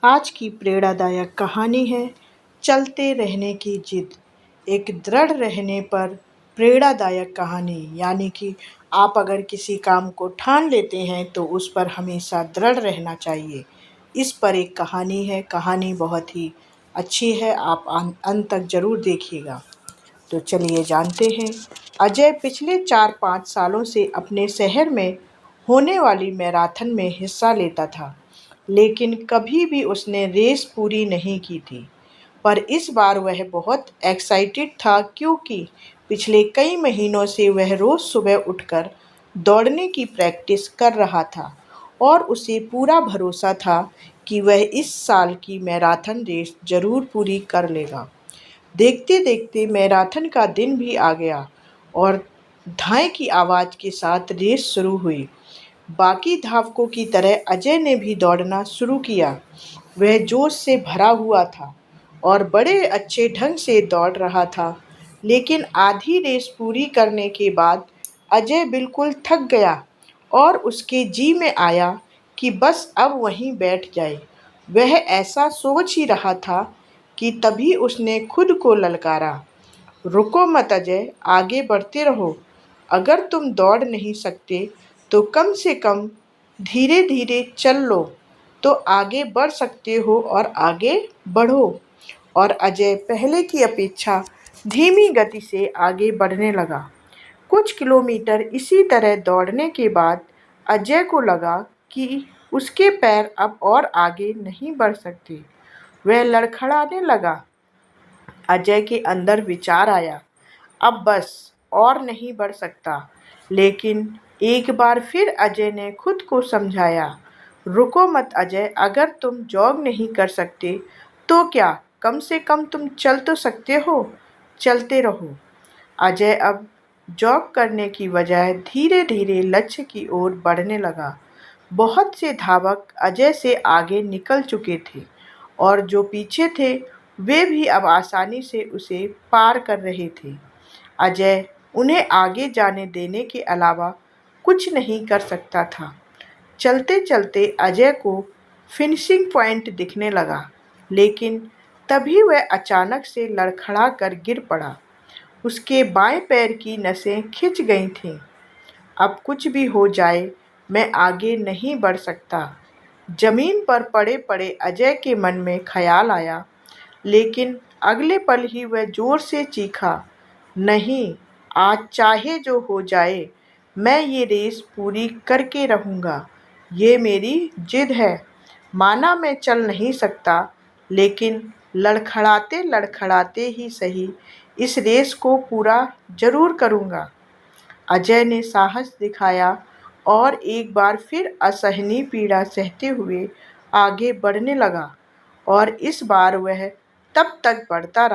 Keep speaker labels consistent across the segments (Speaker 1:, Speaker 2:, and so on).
Speaker 1: आज की प्रेरणादायक कहानी है चलते रहने की जिद। एक दृढ़ रहने पर प्रेरणादायक कहानी, यानी कि आप अगर किसी काम को ठान लेते हैं तो उस पर हमेशा दृढ़ रहना चाहिए। इस पर एक कहानी है। कहानी बहुत ही अच्छी है, आप अंत तक ज़रूर देखिएगा। तो चलिए जानते हैं। अजय पिछले 4-5 सालों से अपने शहर में होने वाली मैराथन में हिस्सा लेता था, लेकिन कभी भी उसने रेस पूरी नहीं की थी। पर इस बार वह बहुत एक्साइटेड था, क्योंकि पिछले कई महीनों से वह रोज़ सुबह उठकर दौड़ने की प्रैक्टिस कर रहा था और उसे पूरा भरोसा था कि वह इस साल की मैराथन रेस ज़रूर पूरी कर लेगा। देखते देखते मैराथन का दिन भी आ गया और धाए की आवाज़ के साथ रेस शुरू हुई। बाकी धावकों की तरह अजय ने भी दौड़ना शुरू किया। वह जोश से भरा हुआ था और बड़े अच्छे ढंग से दौड़ रहा था, लेकिन आधी रेस पूरी करने के बाद अजय बिल्कुल थक गया और उसके जी में आया कि बस अब वहीं बैठ जाए। वह ऐसा सोच ही रहा था कि तभी उसने खुद को ललकारा, रुको मत अजय, आगे बढ़ते रहो। अगर तुम दौड़ नहीं सकते तो कम से कम धीरे धीरे चल लो, तो आगे बढ़ सकते हो और आगे बढ़ो। और अजय पहले की अपेक्षा धीमी गति से आगे बढ़ने लगा। कुछ किलोमीटर इसी तरह दौड़ने के बाद अजय को लगा कि उसके पैर अब और आगे नहीं बढ़ सकते। वह लड़खड़ाने लगा। अजय के अंदर विचार आया, अब बस और नहीं बढ़ सकता। लेकिन एक बार फिर अजय ने खुद को समझाया, रुको मत अजय, अगर तुम जॉग नहीं कर सकते तो क्या, कम से कम तुम चल तो सकते हो। चलते रहो। अजय अब जॉग करने की बजाय धीरे धीरे लक्ष्य की ओर बढ़ने लगा। बहुत से धावक अजय से आगे निकल चुके थे और जो पीछे थे वे भी अब आसानी से उसे पार कर रहे थे। अजय उन्हें आगे जाने देने के अलावा कुछ नहीं कर सकता था। चलते चलते अजय को फिनिशिंग पॉइंट दिखने लगा, लेकिन तभी वह अचानक से लड़खड़ा कर गिर पड़ा। उसके बाएं पैर की नसें खिंच गई थीं। अब कुछ भी हो जाए, मैं आगे नहीं बढ़ सकता। जमीन पर पड़े पड़े अजय के मन में ख्याल आया, लेकिन अगले पल ही वह जोर से चीखा, नहीं, आज चाहे जो हो जाए, मैं ये रेस पूरी करके रहूँगा। ये मेरी जिद है। माना मैं चल नहीं सकता, लेकिन लड़खड़ाते लड़खड़ाते ही सही इस रेस को पूरा जरूर करूँगा। अजय ने साहस दिखाया और एक बार फिर असहनीय पीड़ा सहते हुए आगे बढ़ने लगा। और इस बार वह तब तक बढ़ता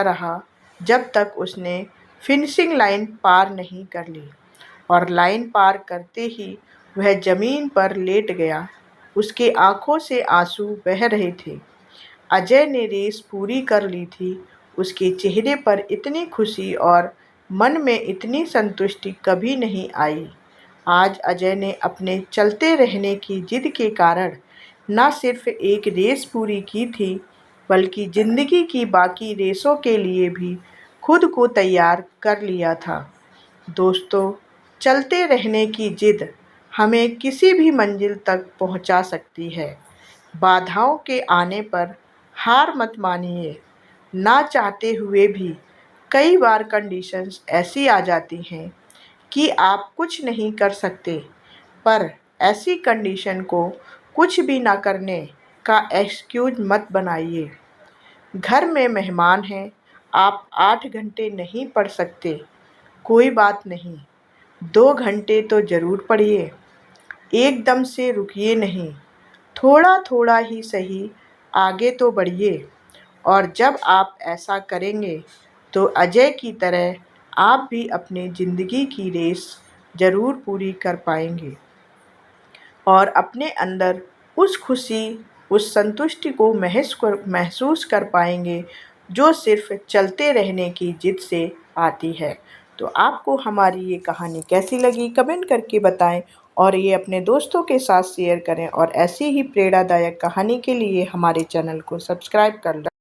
Speaker 1: रहा जब तक उसने फिनिशिंग लाइन पार नहीं कर ली। और लाइन पार करते ही वह जमीन पर लेट गया। उसके आंखों से आंसू बह रहे थे। अजय ने रेस पूरी कर ली थी। उसके चेहरे पर इतनी खुशी और मन में इतनी संतुष्टि कभी नहीं आई। आज अजय ने अपने चलते रहने की जिद के कारण न सिर्फ एक रेस पूरी की थी, बल्कि ज़िंदगी की बाकी रेसों के लिए भी खुद को तैयार कर लिया था। दोस्तों, चलते रहने की जिद हमें किसी भी मंजिल तक पहुंचा सकती है। बाधाओं के आने पर हार मत मानिए। ना चाहते हुए भी कई बार कंडीशंस ऐसी आ जाती हैं कि आप कुछ नहीं कर सकते, पर ऐसी कंडीशन को कुछ भी ना करने का एक्सक्यूज मत बनाइए। घर में मेहमान हैं, आप 8 घंटे नहीं पढ़ सकते, कोई बात नहीं, 2 घंटे तो ज़रूर पढ़िए। एकदम से रुकिए नहीं, थोड़ा थोड़ा ही सही आगे तो बढ़िए। और जब आप ऐसा करेंगे तो अजय की तरह आप भी अपनी ज़िंदगी की रेस ज़रूर पूरी कर पाएंगे और अपने अंदर उस खुशी, उस संतुष्टि को महसूस कर पाएंगे जो सिर्फ चलते रहने की जिद से आती है। तो आपको हमारी ये कहानी कैसी लगी, कमेंट करके बताएं और ये अपने दोस्तों के साथ शेयर करें और ऐसी ही प्रेरणादायक कहानी के लिए हमारे चैनल को सब्सक्राइब कर लें।